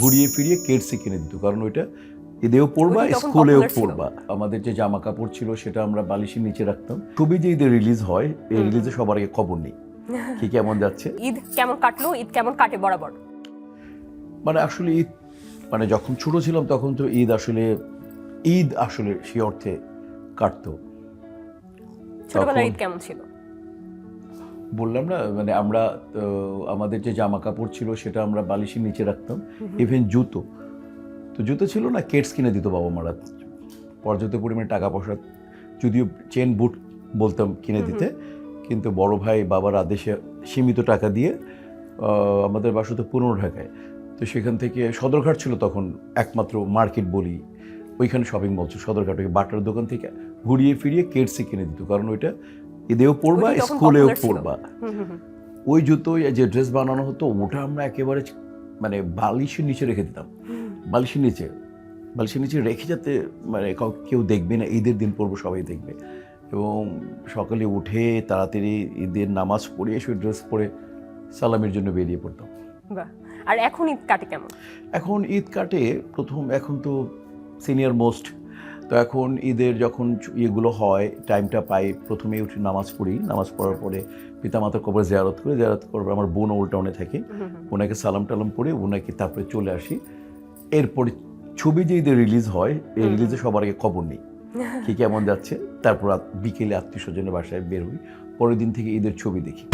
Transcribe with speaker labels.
Speaker 1: ঘুরিয়ে ফিরিয়ে কেডসি কিনে দিত, কারণ ওইটা ঈদেও পরবা, স্কুলেও পরবা। আমাদের যে জামা কাপড় ছিল সেটা আমরা বালিশের নিচে রাখতাম। ছবি যে ঈদে রিলিজ হয়, এই রিলিজে সবার আগে খবর নেই কি কেমন যাচ্ছে,
Speaker 2: ঈদ কেমন কাটলো, ঈদ কেমন কাটে বরাবর।
Speaker 1: মানে আসলে ঈদ, মানে যখন ছোট ছিলাম তখন তো ঈদ আসলে সেই অর্থে কাটতো।
Speaker 2: ছোটবেলার ঈদ কেমন ছিল?
Speaker 1: বললাম না, মানে আমরা আমাদের যে জামা কাপড় ছিল সেটা আমরা বালিশের নিচে রাখতাম। ইভেন জুতো ছিল না, কেডস কিনে দিত বাবা মারা, পর্যাপ্ত পরিমাণে টাকা পয়সা, যদিও চেন বুট বলতাম কিনে দিতে, কিন্তু বড় ভাই বাবার আদেশে সীমিত টাকা দিয়ে, আমাদের বাসা তো পুরনো ঢাকায়, তো সেখান থেকে সদরঘাট ছিল তখন একমাত্র মার্কেট বলি, ওইখানে শপিং মল ছিল সদরঘাট, ওই বাটার দোকান থেকে ঘুরিয়ে ফিরিয়ে কেডসি কিনে দিত, কারণ ওইটা ঈদেও পরবা, স্কুলেও পরবা। ওই জুতোই যে ড্রেস বানানো হতো ওটা আমরা একেবারে মানে বালিশের নিচে রেখে দিতাম, বালিশের নিচে রেখে, যাতে মানে কেউ দেখবে না, ঈদের দিন পরবো সবাই দেখবে। এবং সকালে উঠে তাড়াতাড়ি ঈদের নামাজ পড়ে এসে ড্রেস পরে সালামের জন্য বেরিয়ে পড়তাম।
Speaker 2: আর এখন ঈদ কাটে কেমন?
Speaker 1: এখন ঈদ কাটে এখন তো সিনিয়র মোস্ট, তো এখন ঈদের যখন ইয়েগুলো হয়, টাইমটা পাই, প্রথমে উঠে নামাজ পড়ি, নামাজ পড়ার পরে পিতামাতার কবর জিয়ারত করে আমার বোন ওল্ড টাউনে থাকে, ওনাকে সালাম টালাম করে ওনাকে তারপরে চলে আসি। এরপরে ছবি যে ঈদের রিলিজ হয়, এই রিলিজে সবার আগে খবর নেই কি কেমন যাচ্ছে, তারপর বিকেলে আত্মীয় স্বজনের বাসায় বের হই, পরের দিন থেকে ঈদের ছবি দেখি।